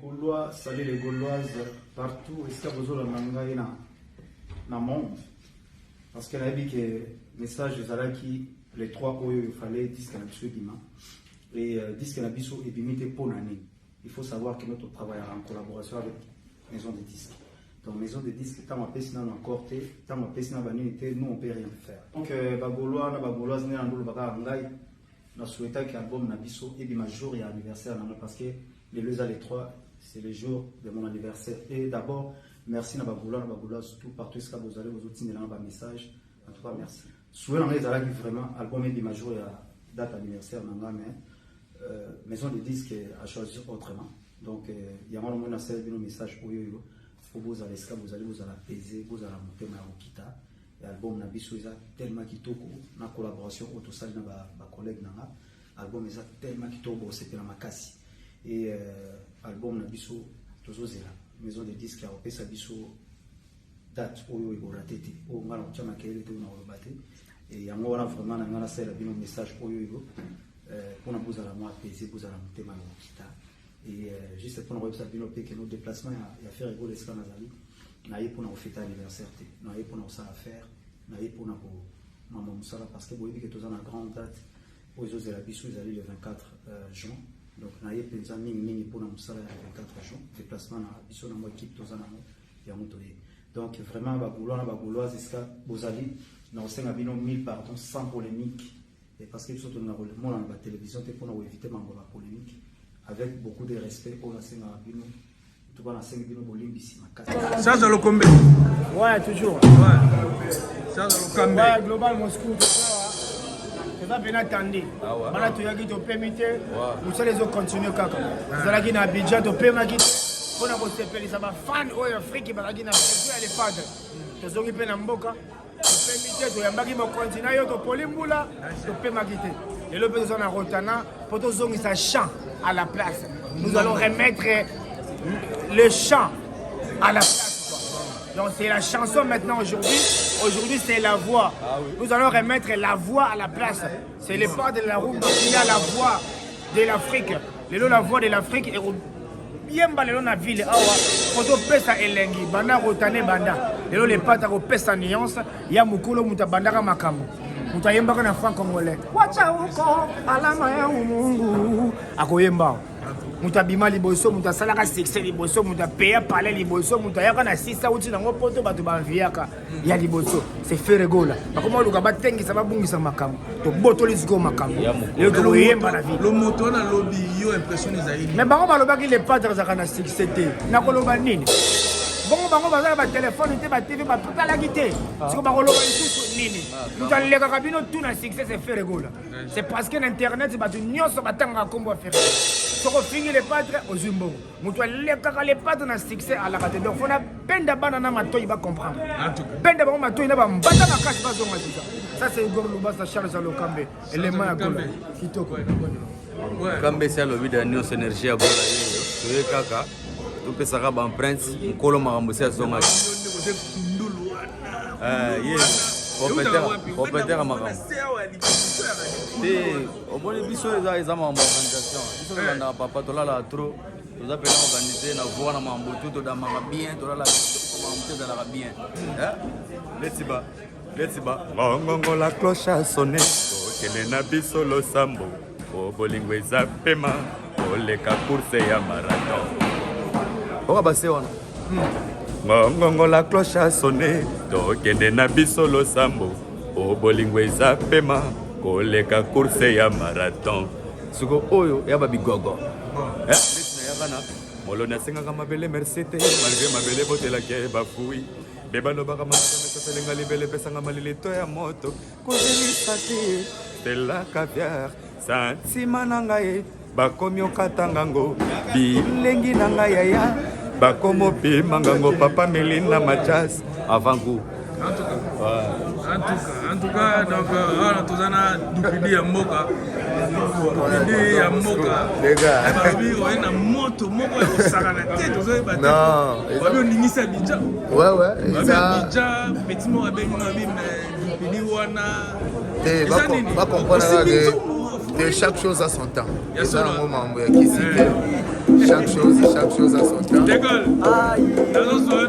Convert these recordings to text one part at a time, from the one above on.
Gaulois, salut les Gauloises partout. Est-ce que vous avez un dans le monde? Parce que la vie que le message de qui les trois points il fallait disque na biso dima et disque na biso et bimité pour l'année. Il faut savoir que notre travail est en collaboration avec Maison de Disques. Donc Maison de Disques, tant ma peste n'a encore été, tant ma peste n'a pas été, nous on peut rien faire. Donc Bagolois, na Bagoloises n'est en nous le baga angai. Nous souhaitons que l'album na biso et bima jour et anniversaire parce que les deux à les trois c'est le jour de mon anniversaire. Et d'abord merci na Bagolois, tout partout ce que vous allez vous outils dans le message. En tout cas merci. Souvent, on est vraiment album et major et date anniversaire, mais Maison de Disques a choisi autrement. Donc, il y a un moment où on a message pour vous. Vous allez apaiser, vous allez monter ma okita. L'album n'a pas tellement kitoko, na collaboration au total na ba collègue na. Album est tellement kitoko, c'était la makasi. Et album n'a pas toujours là. Maison de Disques a opé sa biso date où il y aura été, où on a et on a vraiment un message pour vous pour nous apaiser, pour nous monter et juste pour nous dire que nos déplacements il y a fait rigoler ce qu'on a dit pour nous fêter l'anniversaire, nous pour nous ça à faire, nous pour nous parce que vous voyez que tous en a grande date aux autres la bisou ils allaient le 24 juin. Donc nous avons pensé mini pour nous ça le 24 juin déplacement na bisou dans notre équipe tous en a il y a monté. Donc vraiment, Bagoulois, c'est ce que vous allez dans 1000 pardon, sans polémique. Et parce que surtout dans la télévision, c'est pour nous éviter la polémique. Avec beaucoup de respect pour la scène Bino. Tout le scène Bino Bolim ici. Ça, c'est le combat. Ouais, toujours. Ouais. Ça, c'est le combat. Ouais, Global Moscou, c'est ça bien attendu. Voilà, tu as dit que tu peux m'imiter. Vous allez continuer quand vous allez dire à Abidjan, tu peux m'imiter. On a voté pour les fans de l'Afrique qui ont les padres. Ils ont été en Mboka. Ils ont été en continent. Ils ont été en et le président de Rotana, pour tous ceux qui chant à la place. Nous allons remettre le chant à la place. Donc c'est la chanson maintenant aujourd'hui. Aujourd'hui c'est la voix. Nous allons remettre la voix à la place. C'est les padres de la route qui a la voix de l'Afrique. La voix de l'Afrique est yemba lelo na ville awa poto pesa elengi banda rotane banda lelo le pata ko pesa nuance ya mukolo muta bandaka makambo muta yemba kana franc congolais wacha uko alama ya mungu akoyemba muta bima liboso muta salaka succès liboso muta peya parler liboso muta yaka na sisa uti nango poto bato banviaka ya liboso c'est feregola bakoma luka batengisa babungisa makambo to botoli ziko makambo lelo to yemba na ville le moto na lobby yo impression ezali mais bango balobaki les padres zakana succès te nakoloba nini bango bazala ba téléphone te ba TV ba tutalaki te siko bakoloba lisusu nini mutaleka bino tout na succès c'est feregola c'est parce que l'internet batu nyonso batanga kombo faire soko fingi les padres aux zumbo mutaleka les padres na succès à la radio donc fona penda bana na matoyi ba comprendre penda bango matoyi na ba mbata na kasi bazonga ça c'est Igor Lubasa Charles Alokambe élément ya golo kitoko Kambe c'est le vide de nos énergies à bola yo kaka topesaka ba prince mukolo makambo se azonga yes opétera makambo te omoni biso eza makambo organisation biso tolanda papa tolala trop toza pena organiser na voix na makambo to todamaka bien tolala makambo te ezalaka bien let's ba ngongo la cloche a sonné tokende na biso losambo o bolingo eza pema oleka course ya marathon oka base wana ngongo la cloche a sonné tokende na biso losambo o bolingo eza pema oleka course ya marathon suko oyo ya babigogo yakana moloni asengaka mabele merci te malgré mabele botelaki bafui nde balobaka mamesoselenga libele epesanga malilito ya moto kozelisa te stela caviar santima na ngai bakomi okatanga bilengi na ngai yaya bakomi opima ngango papa Melina Matias avant goût en tout cas donc on tozana dupidi ya mboka les gars babi oena moto moko osakana te tozoyeba te babi oningisa bija ouais ça bija petit moko abengi mabi mais dupidi wana te ba comprendre que chaque chose a son temps. Bien sûr. Chaque chose a son temps. Dégol.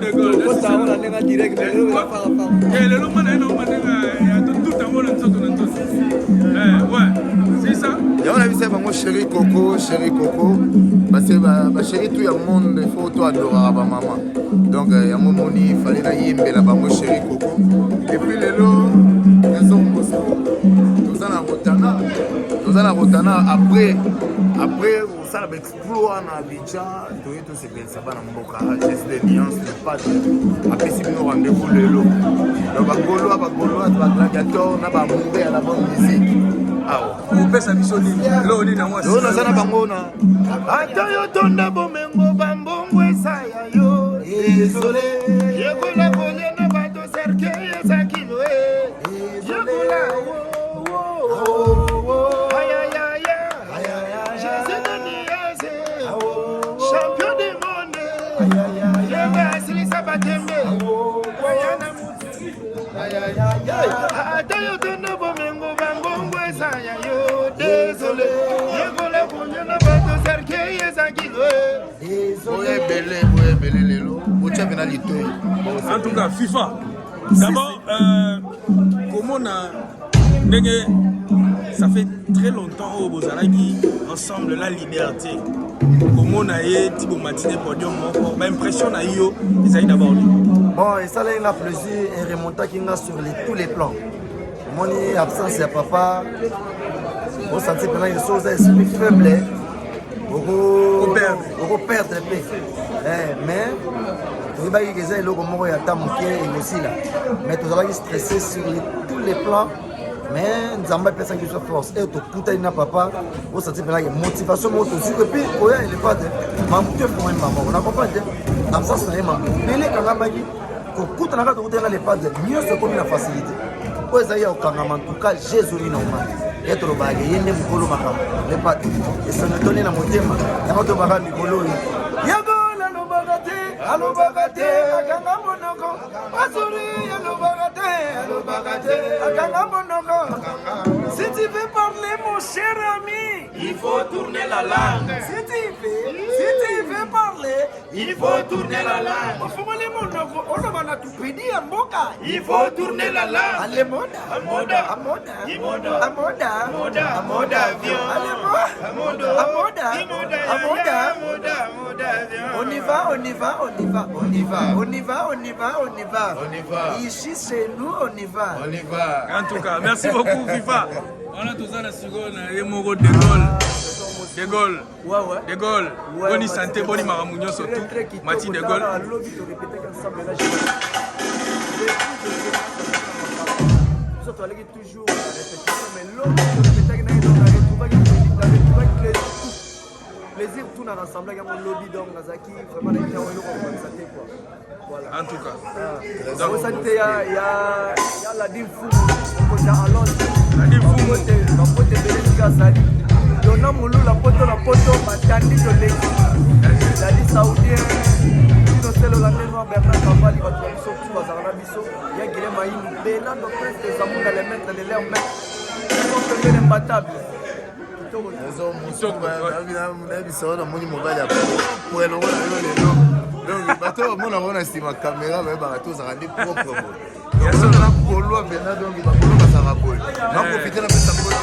Dégol. C'est ça. Et on a vu ça, chéri Coco. Parce que chéri, tout le monde, il faut tout adorer à ma maman. Donc, il y a un moment, il fallait aller là-bas, chéri Coco. Et puis, les lots, ils sont tous en Rotana. Après, ça a exploit en Abidjan. Tout ce que ça va dans Mboka. J'ai des nuances, le pas de. Après, si nous rendez-vous, les lots. Donc, Bagolo, gladiateur, on a mourir à la bonne musique. Upesa bisoni loni na mwasi lona sana bangona ata yo tonda bomengo bambongo esaya yo désolé yekola konya na bato cercle ya kilo yekola champion du monde yebasili sabatembe wayana ata yo tonda bomengo bambongo esaya yo désolé yekola konya na bato cercle ya kilo boye belé lelo bocha bena litoyi en tout cas FIFA d'abord comment on a ça fait très longtemps au Bozaraki ensemble la liberté comment on a été pour matinée podium mon impression na yo ils d'abord bon et ça là il a plaisir et remonter qui sur tous les plans mon absence de papa on sentit pendant une chose esprit faible on perdre mais il va y avoir des logos morts et aussi là mais tu vas stressé sur tous les plans mais nous avons pas personne qui soit force et tout putain n'a papa on sentit pendant une motivation moto sur et puis il est pas de maman pour une maman on a compris absence de maman mais les quand même pour tout dans la route les pas de mieux se comme la facilité pour ça il y a aucun en tout cas Jésus il normal et tout le bagage il est mukolo maka les pas et ça me donne la motema et notre bagage mukolo yago la no bagate alo bagate akanga monoko azuri alo bagate akanga monoko si tu veux parler mon cher ami il faut tourner la langue si tu veux parler il faut tourner la langue faut les monoko on va tout pédir mboka il faut tourner la langue allez moda avion on y va ici c'est nous on y va en tout cas merci beaucoup FIFA on a tous la seconde et Moro de Gaulle bonne santé bonne maramunyo surtout Mati de Gaulle toujours plaisir tout dans l'ensemble avec mon lobby donc Nazaki vraiment les gens santé quoi voilà en tout cas donc santé il y a la difu côté alon la difu côté Belgique Azali donna mulu la poto matandi de l'ex la dit saoudien no selo la noir Bernard Cavalli va trouver surtout à Zarabiso il y a Guilhem Maïm Bénin donc presque ça mou dans les mettre les l'air mettre donc c'est imbattable donc bato mona rona sima caméra ba bato za randi propre donc on a polo bena donc ba polo ba sa rapol na profiter na pesa polo